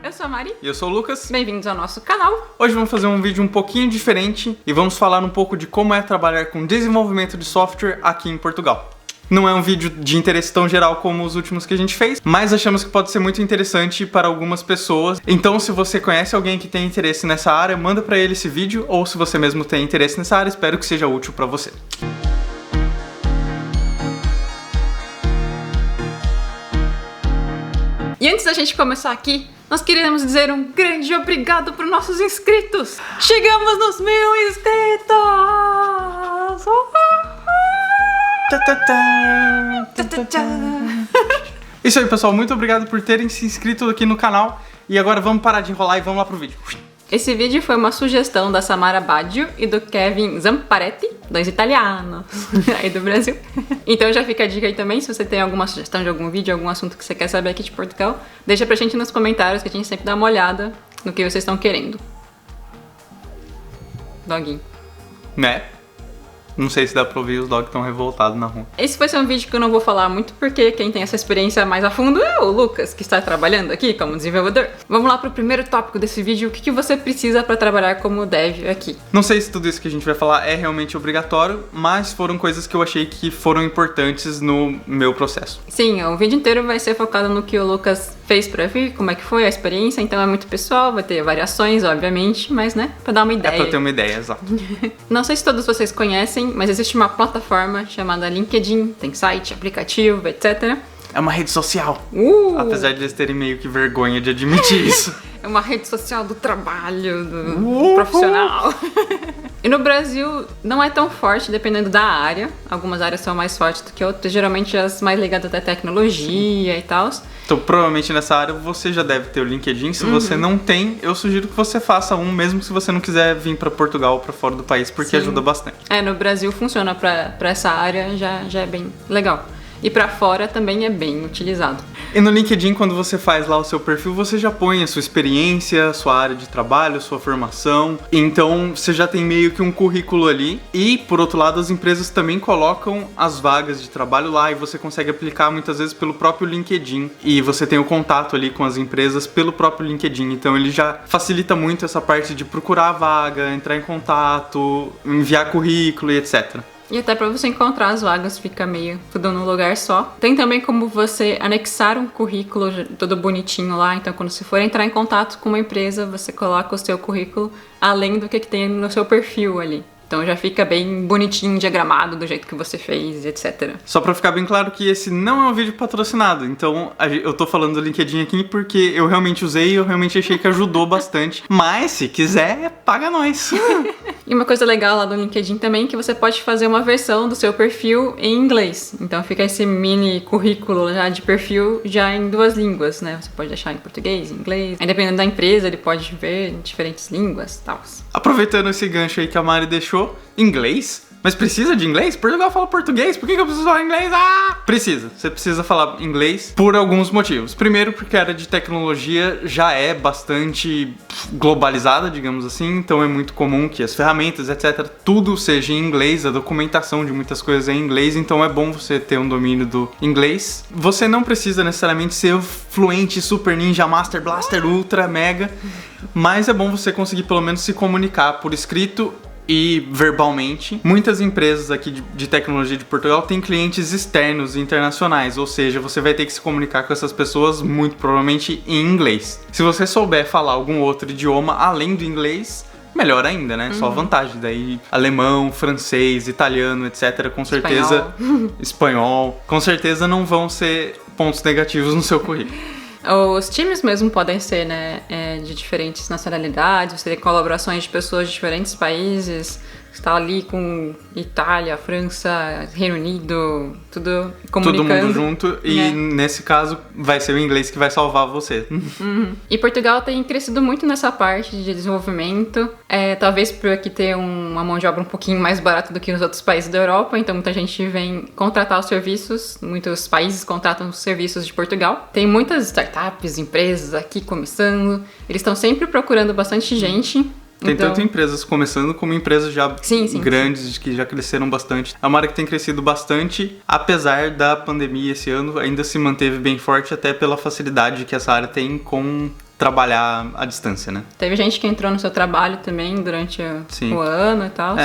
Eu sou a Mari. E eu sou o Lucas. Bem-vindos ao nosso canal. Hoje vamos fazer um vídeo um pouquinho diferente e vamos falar um pouco de como é trabalhar com desenvolvimento de software aqui em Portugal. Não é um vídeo de interesse tão geral como os últimos que a gente fez, mas achamos que pode ser muito interessante para algumas pessoas. Então, se você conhece alguém que tem interesse nessa área, manda para ele esse vídeo, ou se você mesmo tem interesse nessa área, espero que seja útil para você. E antes da gente começar aqui, nós queremos dizer um grande obrigado para os nossos inscritos. Chegamos nos 1000 inscritos! Isso aí, pessoal, muito obrigado por terem se inscrito aqui no canal. E agora vamos parar de enrolar e vamos lá pro vídeo. Esse vídeo foi uma sugestão da Samara Baggio e do Kevin Zamparetti, dois italianos aí do Brasil. Então já fica a dica aí também, se você tem alguma sugestão de algum vídeo, algum assunto que você quer saber aqui de Portugal, deixa pra gente nos comentários que a gente sempre dá uma olhada no que vocês estão querendo. Doguinho. Né? Não sei se dá pra ouvir, os dogs estão revoltados na rua. Esse vai ser um vídeo que eu não vou falar muito, porque quem tem essa experiência mais a fundo é o Lucas, que está trabalhando aqui como desenvolvedor. Vamos lá pro primeiro tópico desse vídeo, o que você precisa para trabalhar como dev aqui. Não sei se tudo isso que a gente vai falar é realmente obrigatório, mas foram coisas que eu achei que foram importantes no meu processo. Sim, o vídeo inteiro vai ser focado no que o Lucas fez pra vir, como é que foi a experiência, então é muito pessoal, vai ter variações, obviamente, mas né, pra dar uma ideia. É pra ter uma ideia, exato. Não sei se todos vocês conhecem, mas existe uma plataforma chamada LinkedIn, tem site, aplicativo, etc. É uma rede social. Apesar de eles terem meio que vergonha de admitir isso. É uma rede social do trabalho, do profissional. E no Brasil não é tão forte, dependendo da área. Algumas áreas são mais fortes do que outras, geralmente as mais ligadas à tecnologia e tal. Então, provavelmente nessa área você já deve ter o LinkedIn. Se você não tem, eu sugiro que você faça um, mesmo se você não quiser vir para Portugal ou para fora do país, porque ajuda bastante. No Brasil funciona para essa área, já é bem legal. E pra fora também é bem utilizado. E no LinkedIn, quando você faz lá o seu perfil, você já põe a sua experiência, sua área de trabalho, sua formação. Então, você já tem meio que um currículo ali. E, por outro lado, as empresas também colocam as vagas de trabalho lá e você consegue aplicar muitas vezes pelo próprio LinkedIn. E você tem o contato ali com as empresas pelo próprio LinkedIn. Então, ele já facilita muito essa parte de procurar a vaga, entrar em contato, enviar currículo e etc. E até pra você encontrar as vagas fica meio tudo num lugar só. Tem também como você anexar um currículo todo bonitinho lá. Então quando você for entrar em contato com uma empresa, você coloca o seu currículo além do que tem no seu perfil ali. Então já fica bem bonitinho, diagramado do jeito que você fez, etc. Só pra ficar bem claro que esse não é um vídeo patrocinado. Então eu tô falando do LinkedIn aqui porque eu realmente usei e eu realmente achei que ajudou bastante. Mas se quiser, paga nós. E uma coisa legal lá do LinkedIn também é que você pode fazer uma versão do seu perfil em inglês. Então fica esse mini currículo já de perfil já em duas línguas, né? Você pode deixar em português, em inglês. Aí dependendo da empresa, ele pode ver em diferentes línguas e tal. Aproveitando esse gancho aí que a Mari deixou, inglês? Mas precisa de inglês? Portugal fala português, por que eu preciso falar inglês? Precisa, você precisa falar inglês por alguns motivos. Primeiro, porque a área de tecnologia já é bastante globalizada, digamos assim, então é muito comum que as ferramentas, etc., tudo seja em inglês, a documentação de muitas coisas é em inglês, então é bom você ter um domínio do inglês. Você não precisa necessariamente ser fluente, super ninja, master blaster, ultra, mega, mas é bom você conseguir pelo menos se comunicar por escrito e verbalmente. Muitas empresas aqui de tecnologia de Portugal têm clientes externos e internacionais, ou seja, você vai ter que se comunicar com essas pessoas muito provavelmente em inglês. Se você souber falar algum outro idioma além do inglês, melhor ainda, né? Só vantagem. Daí alemão, francês, italiano, etc. Com certeza, espanhol, com certeza não vão ser pontos negativos no seu currículo. Os times mesmo podem ser, né, de diferentes nacionalidades, você tem colaborações de pessoas de diferentes países, você tá ali com Itália, França, Reino Unido, tudo comunicando. Todo mundo junto e nesse caso vai ser o inglês que vai salvar você. E Portugal tem crescido muito nessa parte de desenvolvimento, talvez por aqui ter uma mão de obra um pouquinho mais barata do que nos outros países da Europa, então muita gente vem contratar os serviços, muitos países contratam os serviços de Portugal. Tem muitas startups, empresas aqui começando, eles estão sempre procurando bastante gente. Tem tanto empresas começando como empresas já grandes, que já cresceram bastante. É uma área que tem crescido bastante, apesar da pandemia esse ano, ainda se manteve bem forte, até pela facilidade que essa área tem com trabalhar à distância, né? Teve gente que entrou no seu trabalho também durante o ano e tal.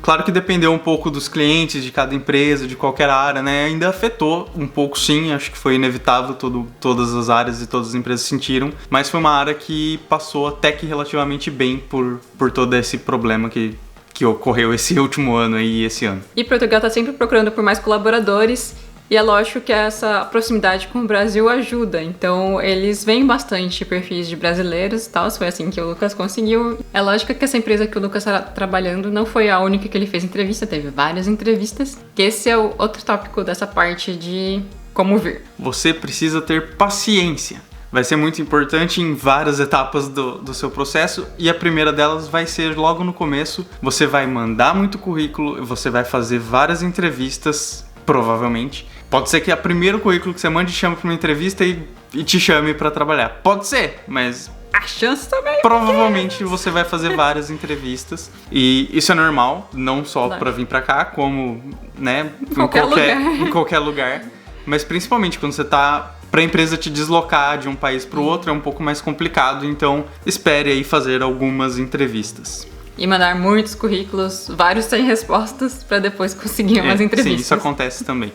Claro que dependeu um pouco dos clientes, de cada empresa, de qualquer área, né? Ainda afetou um pouco, sim. Acho que foi inevitável, todas as áreas e todas as empresas sentiram. Mas foi uma área que passou até que relativamente bem por todo esse problema que ocorreu esse último ano e esse ano. E Portugal está sempre procurando por mais colaboradores. E é lógico que essa proximidade com o Brasil ajuda, então eles veem bastante perfis de brasileiros e tal, foi assim que o Lucas conseguiu. É lógico que essa empresa que o Lucas está trabalhando não foi a única que ele fez entrevista, teve várias entrevistas, que esse é o outro tópico dessa parte de como vir. Você precisa ter paciência. Vai ser muito importante em várias etapas do seu processo e a primeira delas vai ser logo no começo. Você vai mandar muito currículo, você vai fazer várias entrevistas, provavelmente. Pode ser que o primeiro currículo que você mande te chame para uma entrevista e te chame para trabalhar. Pode ser, mas a chance também. Provavelmente você vai fazer várias entrevistas e isso é normal, não só para vir para cá, como, né, em qualquer lugar. Mas principalmente quando você tá para a empresa te deslocar de um país para o outro é um pouco mais complicado, então espere aí fazer algumas entrevistas. E mandar muitos currículos, vários sem respostas, para depois conseguir umas entrevistas. Sim, isso acontece também.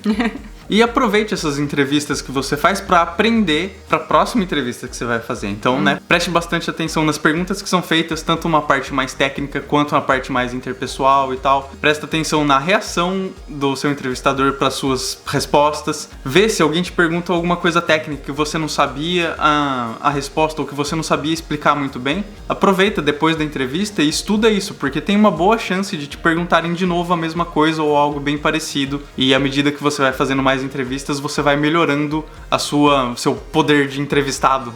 E aproveite essas entrevistas que você faz para aprender para a próxima entrevista que você vai fazer. Então, né, preste bastante atenção nas perguntas que são feitas, tanto uma parte mais técnica quanto uma parte mais interpessoal e tal. Presta atenção na reação do seu entrevistador para suas respostas. Vê se alguém te pergunta alguma coisa técnica que você não sabia a resposta ou que você não sabia explicar muito bem. Aproveita depois da entrevista e estuda isso, porque tem uma boa chance de te perguntarem de novo a mesma coisa ou algo bem parecido. E à medida que você vai fazendo mais entrevistas, você vai melhorando seu poder de entrevistado.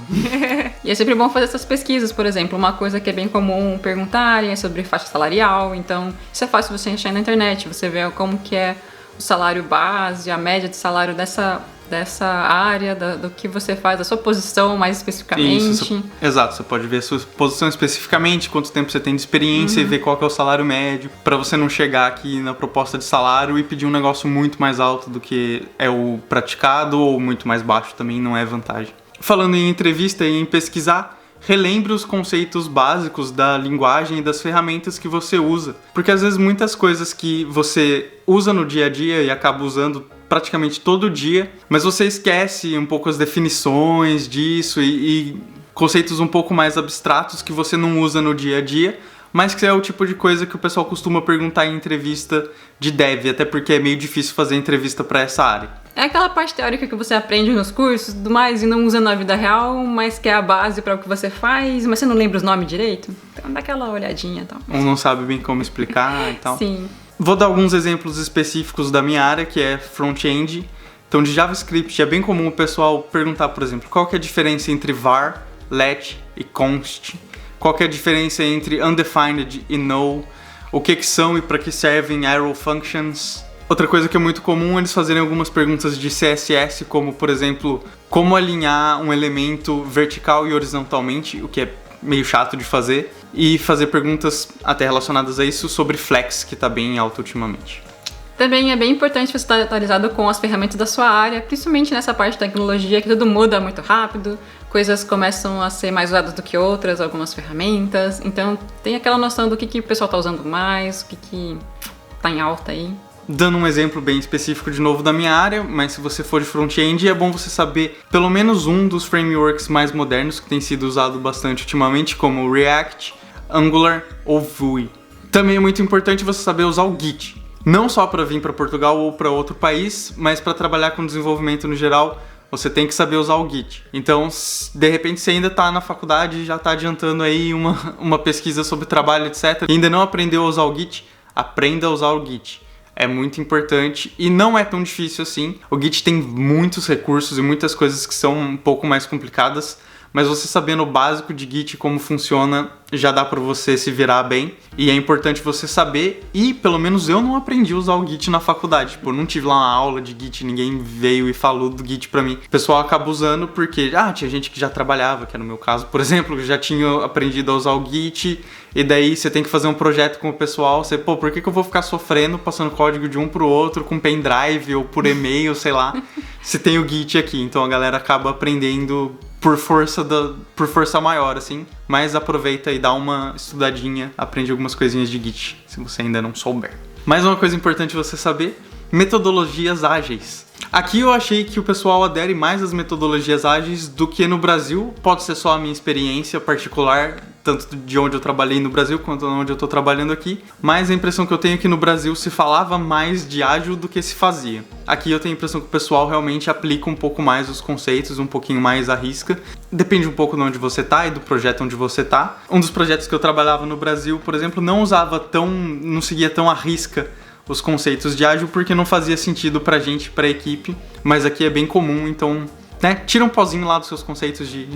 E é sempre bom fazer essas pesquisas, por exemplo. Uma coisa que é bem comum perguntarem é sobre faixa salarial. Então, isso é fácil você achar na internet. Você vê como que é o salário base, a média de salário dessa área, do que você faz, da sua posição mais especificamente. Isso, exato, você pode ver a sua posição especificamente, quanto tempo você tem de experiência e ver qual que é o salário médio, para você não chegar aqui na proposta de salário e pedir um negócio muito mais alto do que é o praticado ou muito mais baixo também não é vantagem. Falando em entrevista e em pesquisar, relembre os conceitos básicos da linguagem e das ferramentas que você usa, porque às vezes muitas coisas que você usa no dia a dia e acaba usando praticamente todo dia, mas você esquece um pouco as definições disso e conceitos um pouco mais abstratos que você não usa no dia a dia, mas que é o tipo de coisa que o pessoal costuma perguntar em entrevista de dev, até porque é meio difícil fazer entrevista para essa área. É aquela parte teórica que você aprende nos cursos e tudo mais e não usa na vida real, mas que é a base para o que você faz, mas você não lembra os nomes direito? Então dá aquela olhadinha e tal. Ou não sabe bem como explicar e tal. Sim. Vou dar alguns exemplos específicos da minha área, que é front-end. Então, de JavaScript, é bem comum o pessoal perguntar, por exemplo, qual que é a diferença entre var, let e const? Qual que é a diferença entre undefined e null? O que são e para que servem arrow functions? Outra coisa que é muito comum é eles fazerem algumas perguntas de CSS, como, por exemplo, como alinhar um elemento vertical e horizontalmente, o que é meio chato de fazer, e fazer perguntas até relacionadas a isso sobre Flex, que está bem alto ultimamente. Também é bem importante você estar atualizado com as ferramentas da sua área, principalmente nessa parte de tecnologia que tudo muda muito rápido, coisas começam a ser mais usadas do que outras, algumas ferramentas, então tem aquela noção do que o pessoal está usando mais, o que está em alta aí. Dando um exemplo bem específico de novo da minha área, mas se você for de front-end, é bom você saber pelo menos um dos frameworks mais modernos que tem sido usado bastante ultimamente, como React, Angular ou Vue. Também é muito importante você saber usar o Git, não só para vir para Portugal ou para outro país, mas para trabalhar com desenvolvimento no geral, você tem que saber usar o Git. Então, de repente, você ainda está na faculdade e já está adiantando aí uma pesquisa sobre trabalho, etc. E ainda não aprendeu a usar o Git, aprenda a usar o Git. É muito importante e não é tão difícil assim. O Git tem muitos recursos e muitas coisas que são um pouco mais complicadas, mas você sabendo o básico de Git, como funciona, já dá pra você se virar bem. E é importante você saber, e pelo menos eu não aprendi a usar o Git na faculdade. Tipo, eu não tive lá uma aula de Git, ninguém veio e falou do Git pra mim. O pessoal acaba usando porque, tinha gente que já trabalhava, que era no meu caso, por exemplo, que já tinha aprendido a usar o Git, e daí você tem que fazer um projeto com o pessoal, você, por que eu vou ficar sofrendo, passando código de um pro outro, com pendrive ou por e-mail, sei lá, se tem o Git aqui. Então a galera acaba aprendendo por força maior, assim. Mas aproveita e dá uma estudadinha, aprende algumas coisinhas de Git, se você ainda não souber. Mais uma coisa importante você saber, metodologias ágeis. Aqui eu achei que o pessoal adere mais às metodologias ágeis do que no Brasil. Pode ser só a minha experiência particular, tanto de onde eu trabalhei no Brasil quanto onde eu tô trabalhando aqui. Mas a impressão que eu tenho é que no Brasil se falava mais de ágil do que se fazia. Aqui eu tenho a impressão que o pessoal realmente aplica um pouco mais os conceitos, um pouquinho mais à risca. Depende um pouco de onde você tá e do projeto onde você tá. Um dos projetos que eu trabalhava no Brasil, por exemplo, não seguia tão à risca os conceitos de ágil porque não fazia sentido pra gente, pra equipe, mas aqui é bem comum, então, né, tira um pozinho lá dos seus conceitos de...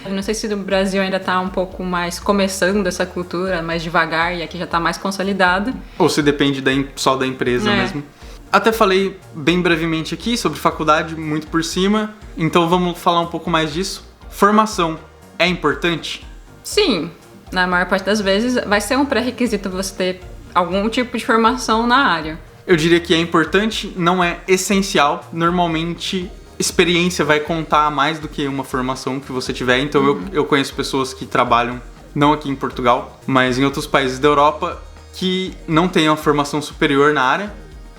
Eu não sei se no Brasil ainda tá um pouco mais começando essa cultura, mais devagar, e aqui já tá mais consolidada. Ou se depende só da empresa mesmo. Até falei bem brevemente aqui sobre faculdade, muito por cima, então vamos falar um pouco mais disso. Formação é importante? Sim, na maior parte das vezes vai ser um pré-requisito você ter algum tipo de formação na área. Eu diria que é importante, não é essencial. Normalmente, experiência vai contar mais do que uma formação que você tiver. Então, eu conheço pessoas que trabalham, não aqui em Portugal, mas em outros países da Europa, que não têm uma formação superior na área.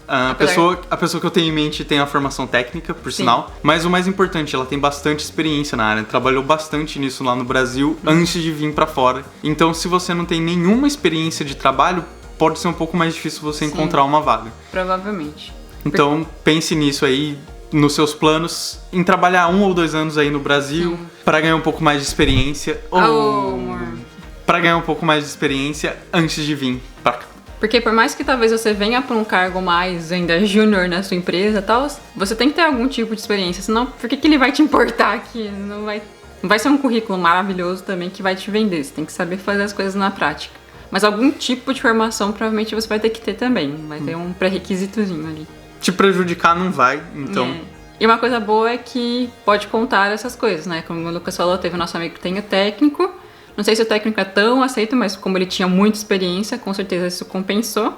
A pessoa que eu tenho em mente tem a formação técnica, por sinal. Mas o mais importante, ela tem bastante experiência na área. Trabalhou bastante nisso lá no Brasil antes de vir pra fora. Então, se você não tem nenhuma experiência de trabalho, pode ser um pouco mais difícil você encontrar uma vaga. Provavelmente. Então, pense nisso aí, nos seus planos, em trabalhar 1 ou 2 anos aí no Brasil, para ganhar um pouco mais de experiência. Para ganhar um pouco mais de experiência antes de vir pra cá. Porque por mais que talvez você venha para um cargo mais ainda júnior na sua empresa e tal, você tem que ter algum tipo de experiência, senão por que ele vai te importar aqui? Não vai ser um currículo maravilhoso também que vai te vender, você tem que saber fazer as coisas na prática. Mas algum tipo de formação provavelmente você vai ter que ter também. Vai ter um pré-requisitozinho ali. Te prejudicar não vai, então... E uma coisa boa é que pode contar essas coisas, né? Como o Lucas falou, teve o nosso amigo que tem o técnico. Não sei se o técnico é tão aceito, mas como ele tinha muita experiência, com certeza isso compensou.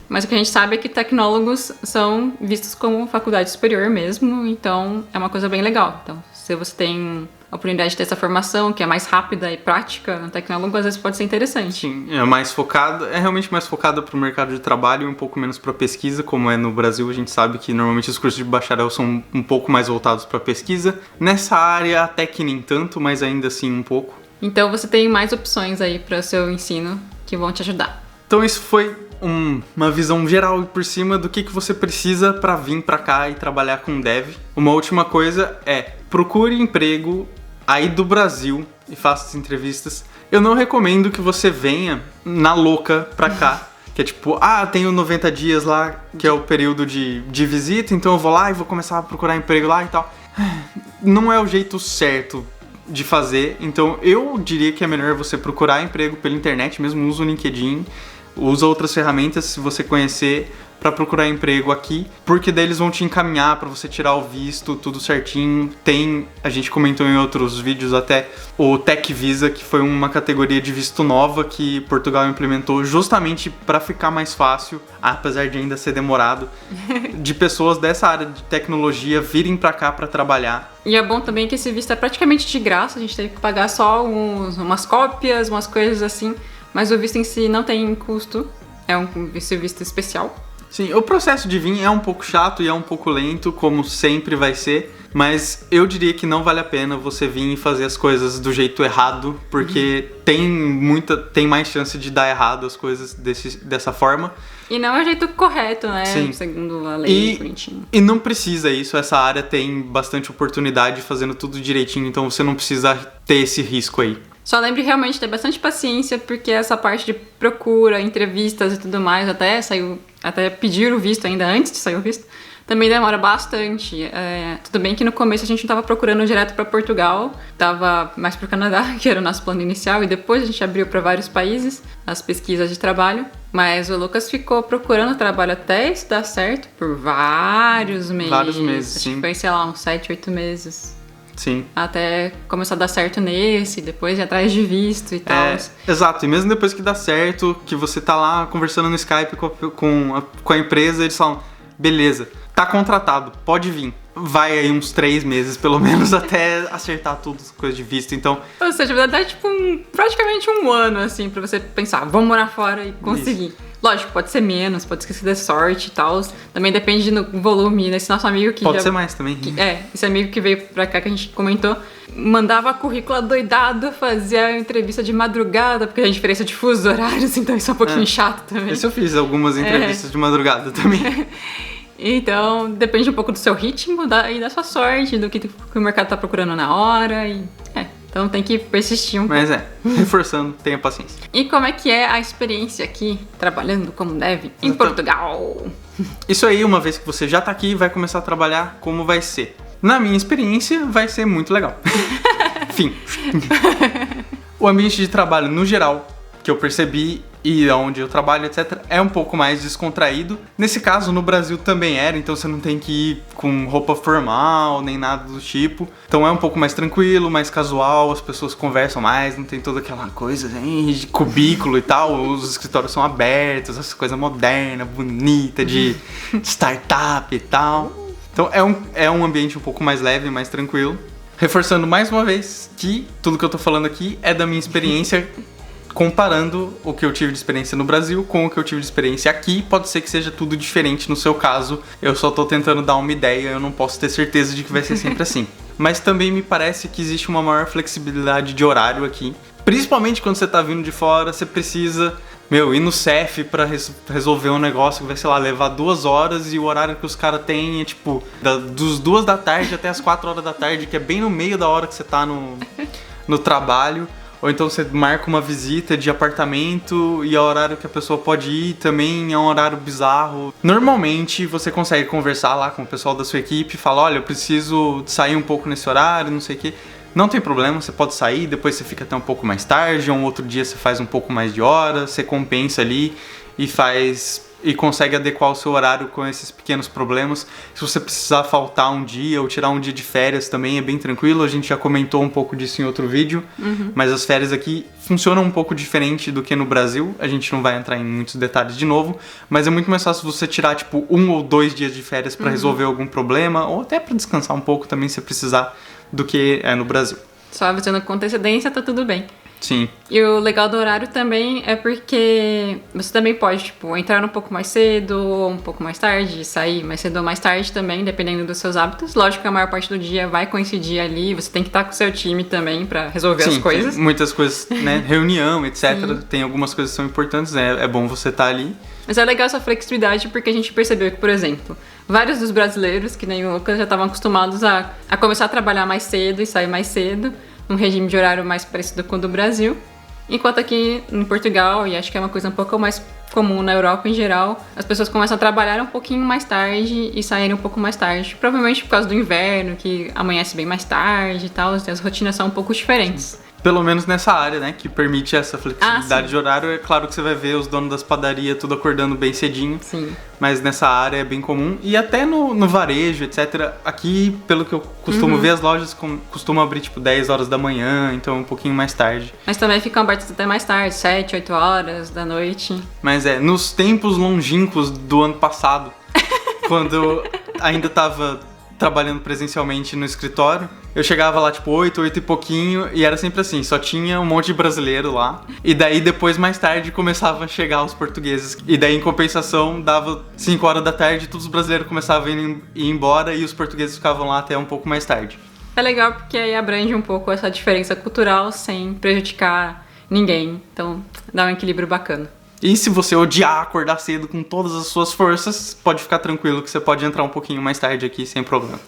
Mas o que a gente sabe é que tecnólogos são vistos como faculdade superior mesmo, então é uma coisa bem legal. Então, se você tem a oportunidade de ter essa formação, que é mais rápida e prática no tecnólogo, às vezes pode ser interessante. Sim, é realmente mais focada para o mercado de trabalho e um pouco menos para pesquisa, como é no Brasil. A gente sabe que normalmente os cursos de bacharel são um pouco mais voltados para pesquisa. Nessa área até que nem tanto, mas ainda assim um pouco. Então você tem mais opções aí para o seu ensino que vão te ajudar. Então isso foi uma visão geral e por cima do que você precisa para vir para cá e trabalhar com dev. Uma última coisa é, procure emprego aí do Brasil e faça as entrevistas. Eu não recomendo que você venha na louca pra cá, que é tipo, tenho 90 dias lá, que é o período de visita, então eu vou lá e vou começar a procurar emprego lá e tal. Não é o jeito certo de fazer, então eu diria que é melhor você procurar emprego pela internet mesmo, usa o LinkedIn, usa outras ferramentas se você conhecer para procurar emprego aqui, porque daí eles vão te encaminhar para você tirar o visto, tudo certinho. A gente comentou em outros vídeos até o Tech Visa, que foi uma categoria de visto nova que Portugal implementou justamente para ficar mais fácil, apesar de ainda ser demorado, de pessoas dessa área de tecnologia virem para cá para trabalhar. E é bom também que esse visto é praticamente de graça, a gente teve que pagar só umas cópias, umas coisas assim, mas o visto em si não tem custo, é um visto especial. Sim, o processo de vir é um pouco chato e é um pouco lento, como sempre vai ser, mas eu diria que não vale a pena você vir e fazer as coisas do jeito errado, porque tem mais chance de dar errado as coisas dessa forma. E não é o jeito correto, né? Sim. Segundo a lei, bonitinho. E não precisa isso, essa área tem bastante oportunidade fazendo tudo direitinho, então você não precisa ter esse risco aí. Só lembre realmente de ter bastante paciência, porque essa parte de procura, entrevistas e tudo mais, até pedir o visto ainda antes de sair o visto, também demora bastante. Tudo bem que no começo a gente não estava procurando direto para Portugal, estava mais para o Canadá, que era o nosso plano inicial, e depois a gente abriu para vários países as pesquisas de trabalho. Mas o Lucas ficou procurando trabalho até isso dar certo por vários meses. Vários meses, Acho sim. que foi, sei lá, uns 7, 8 meses. Sim. Até começar a dar certo nesse, depois ir atrás de visto e tal. Exato, e mesmo depois que dá certo, que você tá lá conversando no Skype com a empresa, eles falam, beleza, tá contratado, pode vir. vai aí uns 3 meses, pelo menos, até acertar tudo, coisa de visto, então... Ou seja, vai dar tipo praticamente um ano, assim, pra você pensar, vamos morar fora e conseguir. Isso. Lógico, pode ser menos, pode ser que você dê sorte e tal. Também depende do volume desse nosso amigo que pode ser mais também. Esse amigo que veio pra cá, que a gente comentou, mandava currículo doidado, fazia entrevista de madrugada, porque a diferença de fusos horários, então isso é um pouquinho chato também. Esse eu fiz algumas entrevistas de madrugada também. Então, depende um pouco do seu ritmo e da sua sorte, do que o mercado tá procurando na hora. Então tem que persistir um pouco. Mas reforçando, tenha paciência. E como é que é a experiência aqui, trabalhando como deve, em Portugal? Isso aí, uma vez que você já tá aqui e vai começar a trabalhar, como vai ser? Na minha experiência, vai ser muito legal. Fim. O ambiente de trabalho, no geral, que eu percebi e onde eu trabalho, etc., é um pouco mais descontraído. Nesse caso, no Brasil também era, então você não tem que ir com roupa formal, nem nada do tipo. Então é um pouco mais tranquilo, mais casual, as pessoas conversam mais, não tem toda aquela coisa de cubículo e tal. Os escritórios são abertos, essa coisa moderna, bonita, de startup e tal. Então é um ambiente um pouco mais leve, mais tranquilo. Reforçando mais uma vez que tudo que eu tô falando aqui é da minha experiência, comparando o que eu tive de experiência no Brasil com o que eu tive de experiência aqui. Pode ser que seja tudo diferente no seu caso, eu só tô tentando dar uma ideia, eu não posso ter certeza de que vai ser sempre assim. Mas também me parece que existe uma maior flexibilidade de horário aqui, principalmente quando você tá vindo de fora, você precisa, ir no CEF pra resolver um negócio que vai, sei lá, levar 2 horas, e o horário que os caras têm é tipo dos 2 da tarde até as 4 horas da tarde, que é bem no meio da hora que você tá no trabalho. Ou então você marca uma visita de apartamento e é o horário que a pessoa pode ir também é um horário bizarro. Normalmente você consegue conversar lá com o pessoal da sua equipe e falar, olha, eu preciso sair um pouco nesse horário, não sei o quê. Não tem problema, você pode sair, depois você fica até um pouco mais tarde, ou um outro dia você faz um pouco mais de hora, você compensa ali e consegue adequar o seu horário com esses pequenos problemas. Se você precisar faltar um dia ou tirar um dia de férias também é bem tranquilo, a gente já comentou um pouco disso em outro vídeo, mas as férias aqui funcionam um pouco diferente do que no Brasil, a gente não vai entrar em muitos detalhes de novo, mas é muito mais fácil você tirar tipo 1 ou 2 dias de férias para resolver algum problema, ou até para descansar um pouco também se precisar, do que é no Brasil. Só avisando com antecedência, tá tudo bem. Sim. E o legal do horário também é porque você também pode, entrar um pouco mais cedo ou um pouco mais tarde, sair mais cedo ou mais tarde também, dependendo dos seus hábitos. Lógico que a maior parte do dia vai coincidir ali, você tem que estar com o seu time também pra resolver as coisas. Tem muitas coisas, né? Reunião, etc. Sim. Tem algumas coisas que são importantes, né? É bom você estar ali. Mas é legal essa flexibilidade porque a gente percebeu que, por exemplo, vários dos brasileiros, que nem o Lucas, já estavam acostumados a começar a trabalhar mais cedo e sair mais cedo, num regime de horário mais parecido com o do Brasil. Enquanto aqui em Portugal, e acho que é uma coisa um pouco mais comum na Europa em geral, as pessoas começam a trabalhar um pouquinho mais tarde e saírem um pouco mais tarde. Provavelmente por causa do inverno, que amanhece bem mais tarde e tal, as rotinas são um pouco diferentes. Pelo menos nessa área, né, que permite essa flexibilidade de horário. É claro que você vai ver os donos das padarias tudo acordando bem cedinho. Sim. Mas nessa área é bem comum. E até no varejo, etc. Aqui, pelo que eu costumo ver, as lojas costumam abrir tipo 10 horas da manhã, então um pouquinho mais tarde. Mas também ficam abertas até mais tarde, 7, 8 horas da noite. Mas nos tempos longínquos do ano passado, quando eu ainda tava trabalhando presencialmente no escritório, eu chegava lá tipo 8 e pouquinho e era sempre assim, só tinha um monte de brasileiro lá. E daí depois, mais tarde, começavam a chegar os portugueses. E daí, em compensação, dava 5 horas da tarde, todos os brasileiros começavam a ir embora e os portugueses ficavam lá até um pouco mais tarde. É legal porque aí abrange um pouco essa diferença cultural sem prejudicar ninguém. Então, dá um equilíbrio bacana. E se você odiar acordar cedo com todas as suas forças, pode ficar tranquilo que você pode entrar um pouquinho mais tarde aqui sem problema.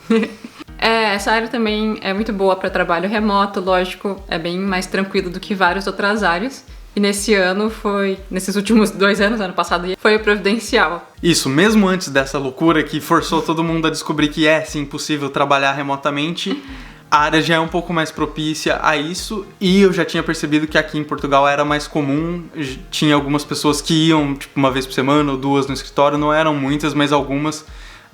Essa área também é muito boa para trabalho remoto, lógico, é bem mais tranquilo do que várias outras áreas. E nesses últimos 2 anos, ano passado, foi o providencial. Isso, mesmo antes dessa loucura que forçou todo mundo a descobrir que é sim possível trabalhar remotamente, a área já é um pouco mais propícia a isso, e eu já tinha percebido que aqui em Portugal era mais comum. Tinha algumas pessoas que iam tipo 1 vez por semana ou 2 no escritório, não eram muitas, mas algumas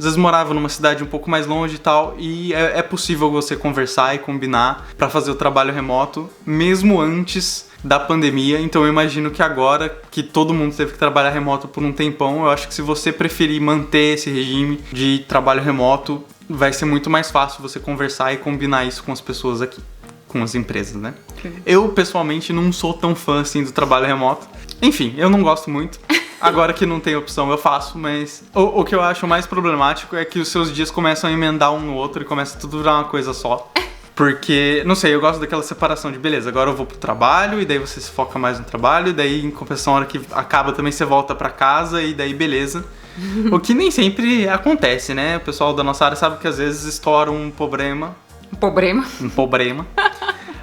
às vezes morava numa cidade um pouco mais longe e tal, e é possível você conversar e combinar para fazer o trabalho remoto, mesmo antes da pandemia. Então eu imagino que agora que todo mundo teve que trabalhar remoto por um tempão, eu acho que se você preferir manter esse regime de trabalho remoto, vai ser muito mais fácil você conversar e combinar isso com as pessoas aqui, com as empresas, né? Sim. Eu, pessoalmente, não sou tão fã assim do trabalho remoto. Enfim, eu não gosto muito. Agora que não tem opção, eu faço, mas o que eu acho mais problemático é que os seus dias começam a emendar um no outro e começa tudo a virar uma coisa só. Porque, não sei, eu gosto daquela separação de beleza, agora eu vou pro trabalho e daí você se foca mais no trabalho e daí em compensação, a hora que acaba também você volta pra casa e daí beleza. O que nem sempre acontece, né? O pessoal da nossa área sabe que às vezes estoura um problema. Um problema.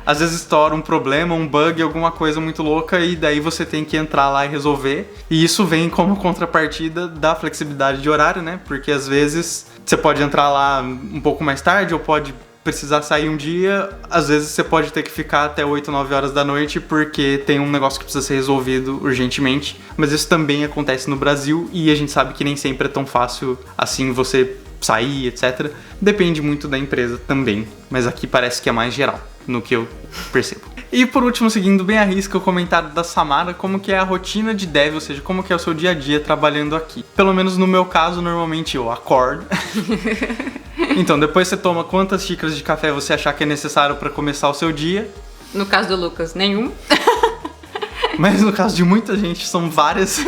Às vezes estoura um problema, um bug, alguma coisa muito louca e daí você tem que entrar lá e resolver. E isso vem como contrapartida da flexibilidade de horário, né? Porque às vezes você pode entrar lá um pouco mais tarde ou pode precisar sair um dia, às vezes você pode ter que ficar até 8, 9 horas da noite porque tem um negócio que precisa ser resolvido urgentemente, mas isso também acontece no Brasil e a gente sabe que nem sempre é tão fácil assim você sair, etc. Depende muito da empresa também, mas aqui parece que é mais geral, no que eu percebo. E por último, seguindo bem à risca o comentário da Samara, como que é a rotina de dev, ou seja, como que é o seu dia a dia trabalhando aqui. Pelo menos no meu caso, normalmente eu acordo. Então, depois você toma quantas xícaras de café você achar que é necessário para começar o seu dia. No caso do Lucas, nenhum. Mas no caso de muita gente, são várias.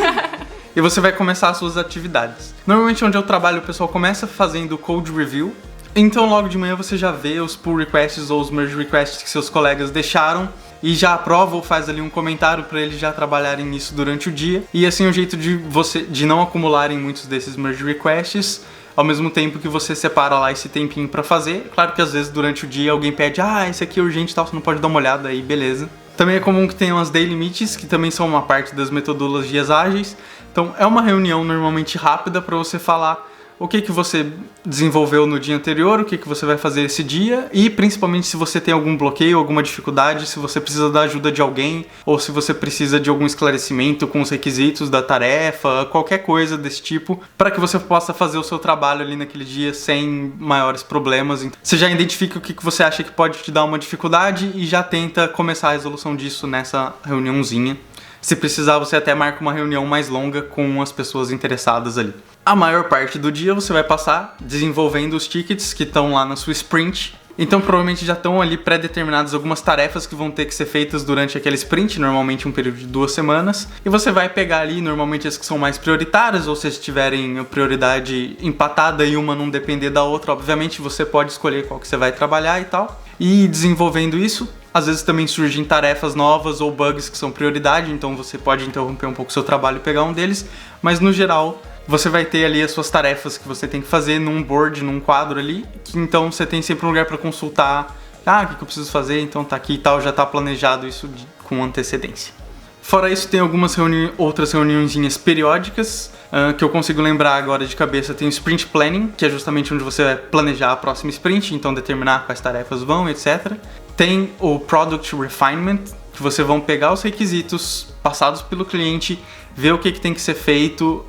E você vai começar as suas atividades. Normalmente onde eu trabalho, o pessoal começa fazendo code review. Então logo de manhã você já vê os pull requests ou os merge requests que seus colegas deixaram e já aprova ou faz ali um comentário para eles já trabalharem nisso durante o dia. E assim o jeito de não acumularem muitos desses merge requests, ao mesmo tempo que você separa lá esse tempinho para fazer. Claro que às vezes durante o dia alguém pede, esse aqui é urgente e tal, você não pode dar uma olhada aí, beleza. Também é comum que tenham as daily meets, que também são uma parte das metodologias ágeis. Então é uma reunião normalmente rápida para você falar o que você desenvolveu no dia anterior, o que você vai fazer esse dia e principalmente se você tem algum bloqueio, alguma dificuldade, se você precisa da ajuda de alguém ou se você precisa de algum esclarecimento com os requisitos da tarefa, qualquer coisa desse tipo, para que você possa fazer o seu trabalho ali naquele dia sem maiores problemas. Você já identifica o que você acha que pode te dar uma dificuldade e já tenta começar a resolução disso nessa reuniãozinha. Se precisar, você até marca uma reunião mais longa com as pessoas interessadas ali. A maior parte do dia você vai passar desenvolvendo os tickets que estão lá na sua sprint. Então provavelmente já estão ali pré-determinadas algumas tarefas que vão ter que ser feitas durante aquele sprint, normalmente um período de 2 semanas. E você vai pegar ali normalmente as que são mais prioritárias, ou se tiverem a prioridade empatada e uma não depender da outra, obviamente você pode escolher qual que você vai trabalhar e tal. E desenvolvendo isso, às vezes também surgem tarefas novas ou bugs que são prioridade, então você pode interromper um pouco o seu trabalho e pegar um deles, mas no geral você vai ter ali as suas tarefas que você tem que fazer num board, num quadro ali, que então você tem sempre um lugar para consultar, o que eu preciso fazer, então tá aqui e tal, já tá planejado isso com antecedência. Fora isso, tem algumas outras reuniõezinhas periódicas, que eu consigo lembrar agora de cabeça. Tem o Sprint Planning, que é justamente onde você vai planejar a próxima sprint, então determinar quais tarefas vão, etc. Tem o Product Refinement, que você vão pegar os requisitos passados pelo cliente, ver o que tem que ser feito.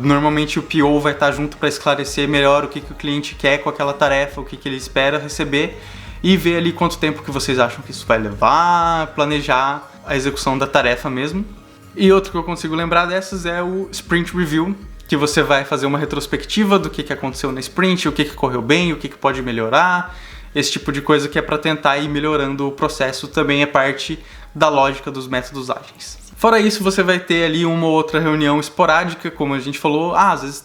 Normalmente o PO vai estar junto para esclarecer melhor o que o cliente quer com aquela tarefa, o que ele espera receber, e ver ali quanto tempo que vocês acham que isso vai levar, planejar a execução da tarefa mesmo. E outro que eu consigo lembrar dessas é o Sprint Review, que você vai fazer uma retrospectiva do que aconteceu na sprint, o que correu bem, o que pode melhorar, esse tipo de coisa que é para tentar ir melhorando o processo, também é parte da lógica dos métodos ágeis. Fora isso, você vai ter ali uma ou outra reunião esporádica, como a gente falou, às vezes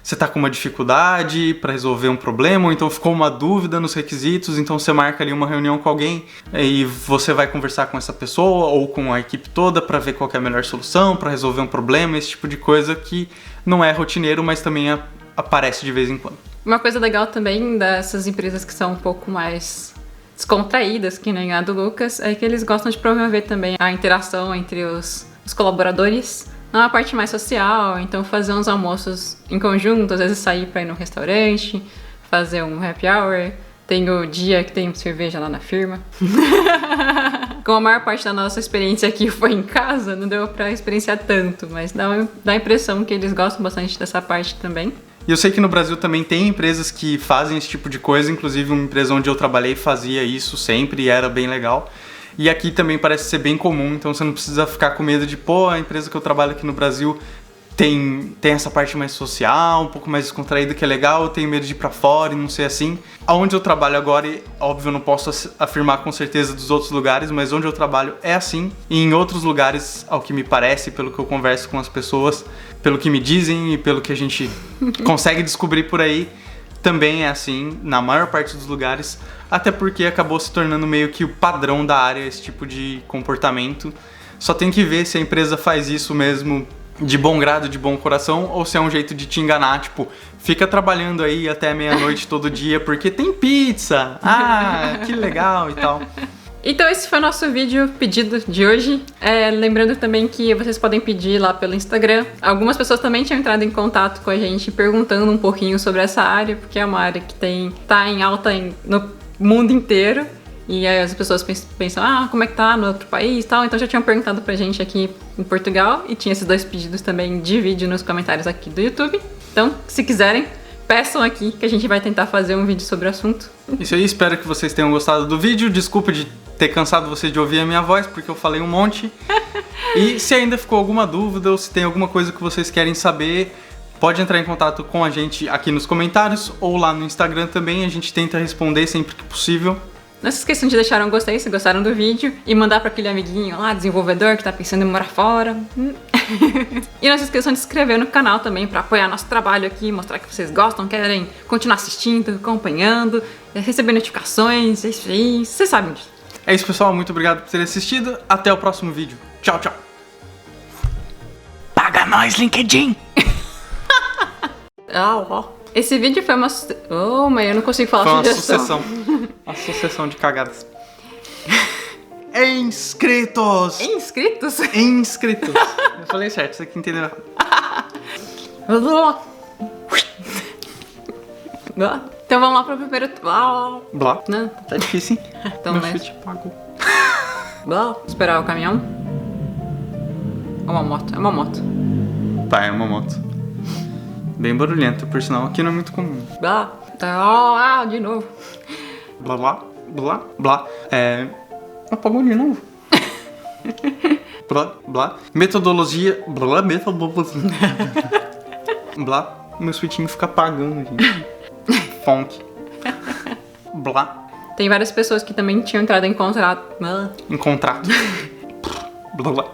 você está com uma dificuldade para resolver um problema, ou então ficou uma dúvida nos requisitos, então você marca ali uma reunião com alguém e você vai conversar com essa pessoa ou com a equipe toda para ver qual que é a melhor solução, para resolver um problema, esse tipo de coisa que não é rotineiro, mas também aparece de vez em quando. Uma coisa legal também dessas empresas que são um pouco mais descontraídas, que nem a do Lucas, é que eles gostam de promover também a interação entre os colaboradores. Não, a parte mais social, então fazer uns almoços em conjunto, às vezes sair pra ir no restaurante, fazer um happy hour. Tem o dia que tem cerveja lá na firma. Como a maior parte da nossa experiência aqui foi em casa, não deu pra experienciar tanto, mas dá a impressão que eles gostam bastante dessa parte também. E eu sei que no Brasil também tem empresas que fazem esse tipo de coisa, inclusive uma empresa onde eu trabalhei fazia isso sempre e era bem legal. E aqui também parece ser bem comum, então você não precisa ficar com medo de, pô, a empresa que eu trabalho aqui no Brasil tem essa parte mais social, um pouco mais descontraída que é legal, eu tenho medo de ir pra fora e não ser assim. Aonde eu trabalho agora, e, óbvio, eu não posso afirmar com certeza dos outros lugares, mas onde eu trabalho é assim. E em outros lugares, ao que me parece, pelo que eu converso com as pessoas, pelo que me dizem e pelo que a gente consegue descobrir por aí, também é assim, na maior parte dos lugares, até porque acabou se tornando meio que o padrão da área esse tipo de comportamento. Só tem que ver se a empresa faz isso mesmo de bom grado, de bom coração, ou se é um jeito de te enganar, tipo, fica trabalhando aí até meia-noite todo dia porque tem pizza, que legal e tal. Então esse foi o nosso vídeo pedido de hoje. Lembrando também que vocês podem pedir lá pelo Instagram. Algumas pessoas também tinham entrado em contato com a gente perguntando um pouquinho sobre essa área, porque é uma área que tá em alta no mundo inteiro. E aí as pessoas pensam, como é que tá no outro país e tal. Então já tinham perguntado pra gente aqui em Portugal. E tinha esses 2 pedidos também de vídeo nos comentários aqui do YouTube. Então, se quiserem, peçam aqui que a gente vai tentar fazer um vídeo sobre o assunto. Isso aí, espero que vocês tenham gostado do vídeo. Desculpa de ter cansado você de ouvir a minha voz, porque eu falei um monte. E se ainda ficou alguma dúvida ou se tem alguma coisa que vocês querem saber, pode entrar em contato com a gente aqui nos comentários ou lá no Instagram também. A gente tenta responder sempre que possível. Não se esqueçam de deixar um gostei se gostaram do vídeo e mandar para aquele amiguinho lá, desenvolvedor, que tá pensando em morar fora. E não se esqueçam de se inscrever no canal também para apoiar nosso trabalho aqui, mostrar que vocês gostam, querem continuar assistindo, acompanhando, receber notificações, é isso aí, vocês sabem disso. É isso, pessoal. Muito obrigado por terem assistido. Até o próximo vídeo. Tchau, tchau. Paga nós, LinkedIn! Esse vídeo foi uma... mas eu não consigo falar sucessão. Uma sucessão de cagadas. Inscritos! Inscritos? Inscritos. Eu falei certo, você que entendeu errado. Então vamos lá pro primeiro... Blá. Não. Tá difícil, hein? Então, Meu né? chute pagou. Esperar o caminhão. É uma moto. É uma moto. Tá, é uma moto. Bem barulhento, por sinal, aqui não é muito comum. De novo. Blá, blá, blá, blá. Apagou de novo. Blá, blá. Metodologia. Blá, metodologia. Blá. Meu switchinho fica apagando, gente. Funk. Blá. Tem várias pessoas que também tinham entrado em contrato. Em contrato. Blá, blá.